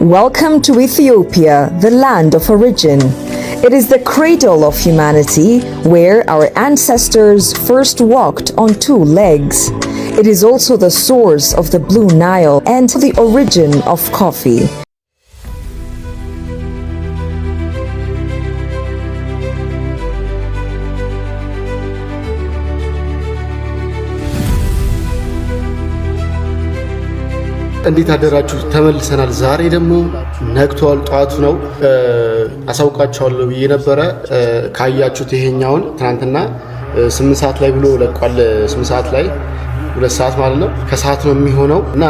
Welcome to Ethiopia, the land of origin. It is the cradle of humanity, where our ancestors first walked on two legs. It is also the source of the Blue Nile and the origin of coffee. እንዴት አደራችሁ? ተመልሰናል። ዛሬ ደግሞ ነግቷል፣ ጧቱ ነው። አሳውቃችኋለሁ ብዬ ነበረ። ካያችሁት ይሄኛውን ትናንትና 8 ሰዓት ላይ ብሎ ለቋል። 8 ሰዓት ላይ 2 ሰዓት ማለት ነው። ከሰዓት ነው የሚሆነው እና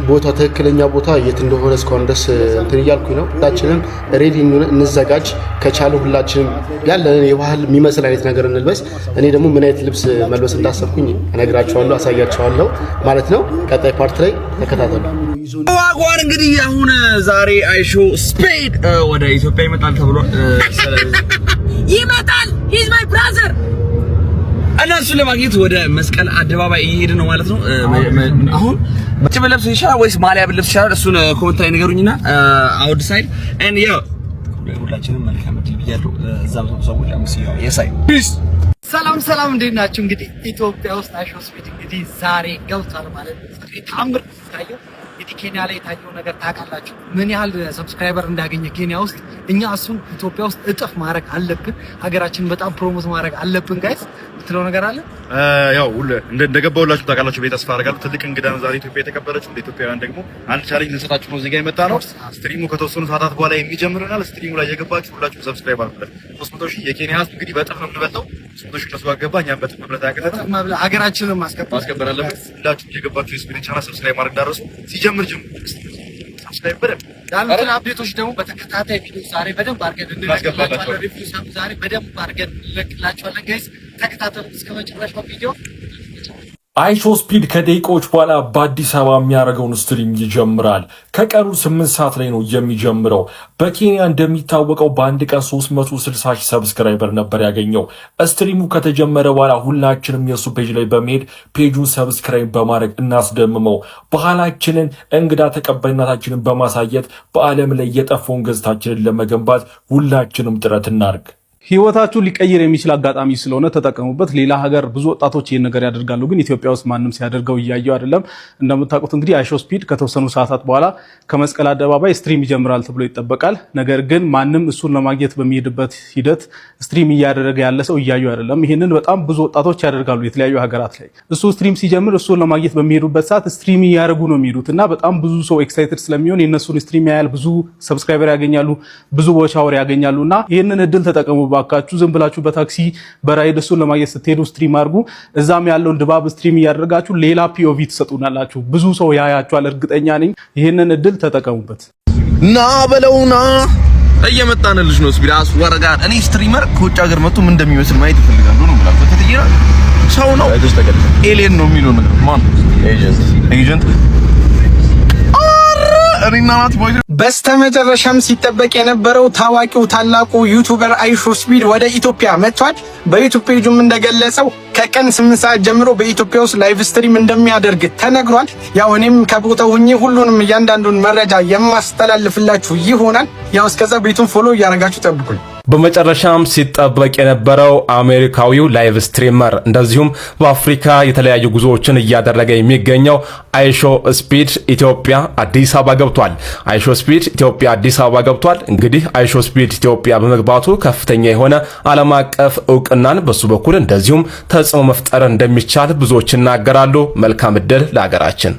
ቦታው ትክክለኛ ቦታ የት እንደሆነ እስካሁን ድረስ እንትን እያልኩኝ ነው። ሁላችንም ሬዲ እንዘጋጅ። ከቻለ ሁላችንም ያለን የባህል የሚመስል አይነት ነገር እንልበስ። እኔ ደግሞ ምን አይነት ልብስ መልበስ እንዳሰብኩኝ እነግራችኋለሁ፣ አሳያችኋለሁ ማለት ነው። ቀጣይ ፓርት ላይ ተከታተሉ። ዋጓን እንግዲህ አሁን ዛሬ አይሾ ስፒድ ወደ ኢትዮጵያ ይመጣል ተብሎ ይመጣል። ሂዝ ማይ ብራዘር እና እሱን ለማግኘት ወደ መስቀል አደባባይ እየሄድን ነው ማለት ነው። አሁን መቼ በለብስ ይሻላል ወይስ ማሊያ በለብስ ይሻላል? እሱን ኮሜንት ላይ ንገሩኝና አውድ ሳይድ ኤንድ ያ ሁላችንም መልካም እድል ብያለሁ። እዛም ሰዎች አምስያው የሳይ ፒስ። ሰላም እንዴት ናችሁ? እንግዲህ ኢትዮጵያ ውስጥ አይሾ ስፒድ እንግዲህ ዛሬ ገብቷል ማለት ነው። ታምር ታየው። እንግዲህ ኬንያ ላይ የታየው ነገር ታውቃላችሁ፣ ምን ያህል ሰብስክራይበር እንዳገኘ ኬንያ ውስጥ። እኛ እሱን ኢትዮጵያ ውስጥ እጥፍ ማድረግ አለብን። ሀገራችንን በጣም ፕሮሞት ማድረግ አለብን። ጋይስ የምትለው ነገር አለ? ያው እንደገባሁላችሁ ታውቃላችሁ ቤት ተስፋ አደርጋለሁ። ትልቅ እንግዳ ነው ዛሬ ኢትዮጵያ የተቀበለችው። እንደ ኢትዮጵያውያን ደግሞ አንድ ቻሌንጅ ልንሰጣችሁ ነው እዚህ ጋር የመጣ ነው። ስትሪሙ ከተወሰኑ ሰዓታት በኋላ የሚጀምርናል። ስትሪሙ ላይ የገባችሁ ሁላችሁ ሰብስክራይብ አድርጉት። 300,000 የኬንያ ህዝብ እንግዲህ በእጥፍ ነው የምንበልጠው። 300,000 ከሱ አገባ እኛም በእጥፍ መብለጥ ያቀተናል። ሀገራችንን ማስከበር አለብን። ሁላችሁ የገባችሁ የስፒድ ቻናል ሰብስክራይብ ማድረግ እንዳትረሱ። ሲጀምር ሰብስክራይብ በደንብ ያሉትን አፕዴቶች ደግሞ በተከታታይ ቪዲዮ ዛሬ በደንብ አድርገን እንለቅላችኋለን። ሪቪው ዛሬ በደንብ አድርገን እንለቅላችኋለን። ጋይስ ተከታተሉ እስከ መጨረሻው ቪዲዮ። አይሾ ስፒድ ከደቂቃዎች በኋላ በአዲስ አበባ የሚያደርገውን ስትሪም ይጀምራል። ከቀኑ 8 ሰዓት ላይ ነው የሚጀምረው። በኬንያ እንደሚታወቀው በአንድ ቀን 360,000 ሰብስክራይበር ነበር ያገኘው። ስትሪሙ ከተጀመረ በኋላ ሁላችንም የሱ ፔጅ ላይ በመሄድ ፔጁን ሰብስክራይብ በማድረግ እናስደምመው። ባህላችንን፣ እንግዳ ተቀባይነታችንን በማሳየት በዓለም ላይ የጠፋውን ገጽታችንን ለመገንባት ሁላችንም ጥረት እናርግ። ህይወታችሁ ሊቀይር የሚችል አጋጣሚ ስለሆነ ተጠቀሙበት። ሌላ ሀገር ብዙ ወጣቶች ይሄን ነገር ያደርጋሉ፣ ግን ኢትዮጵያ ውስጥ ማንም ሲያደርገው እያየው አይደለም። እንደምታውቁት እንግዲህ አይሾ ስፒድ ከተወሰኑ ሰዓታት በኋላ ከመስቀል አደባባይ ስትሪም ይጀምራል ተብሎ ይጠበቃል። ነገር ግን ማንም እሱን ለማግኘት በሚሄድበት ሂደት ስትሪም እያደረገ ያለ ሰው እያየው አይደለም። ይሄንን በጣም ብዙ ወጣቶች ያደርጋሉ የተለያዩ ሀገራት ላይ። እሱ ስትሪም ሲጀምር እሱን ለማግኘት በሚሄዱበት ሰዓት ስትሪም እያደረጉ ነው የሚሄዱት እና በጣም ብዙ ሰው ኤክሳይትድ ስለሚሆን የነሱን ስትሪም ያያል፣ ብዙ ሰብስክራይበር ያገኛሉ፣ ብዙ ዎች አወር ያገኛሉ እና ይሄንን እድል ተጠቀሙ። ባካችሁ ዝም ብላችሁ በታክሲ በራይድ እሱን ለማግኘት ስትሄዱ ስትሪም አድርጉ። እዛም ያለውን ድባብ ስትሪም እያደረጋችሁ ሌላ ፒኦቪ ትሰጡናላችሁ። ብዙ ሰው ያያችኋል፣ እርግጠኛ ነኝ። ይሄንን እድል ተጠቀሙበት። ና በለውና እየመጣንልሽ ነው ስፒድ አስወረጋን። እኔ ስትሪመር ከውጭ ሀገር መጥቶ ምን እንደሚመስል ማየት ይፈልጋሉ ነው ብላ ከተየራ ሰው ነው ኤሊየን ነው የሚለው ነገር ማን ኤጀንት በስተመጨረሻም ሲጠበቅ የነበረው ታዋቂው ታላቁ ዩቲዩበር አይሾ ስፒድ ወደ ኢትዮጵያ መጥቷል። በዩቲዩብ ፔጁም እንደገለጸው ከቀን 8 ሰዓት ጀምሮ በኢትዮጵያ ውስጥ ላይቭ ስትሪም እንደሚያደርግ ተነግሯል። ያው እኔም ከቦታው ሆኜ ሁሉንም እያንዳንዱን መረጃ የማስተላልፍላችሁ ይሆናል። ያው እስከዛ ቤቱን ፎሎ እያደረጋችሁ ጠብቁኝ። በመጨረሻም ሲጠበቅ የነበረው አሜሪካዊው ላይቭ ስትሪመር እንደዚሁም በአፍሪካ የተለያዩ ጉዞዎችን እያደረገ የሚገኘው አይሾ ስፒድ ኢትዮጵያ አዲስ አበባ ገብቷል። አይሾ ስፒድ ኢትዮጵያ አዲስ አበባ ገብቷል። እንግዲህ አይሾ ስፒድ ኢትዮጵያ በመግባቱ ከፍተኛ የሆነ ዓለም አቀፍ እውቅናን በሱ በኩል እንደዚሁም ተጽዕኖ መፍጠር እንደሚቻል ብዙዎች ይናገራሉ። መልካም ዕድል ለሀገራችን።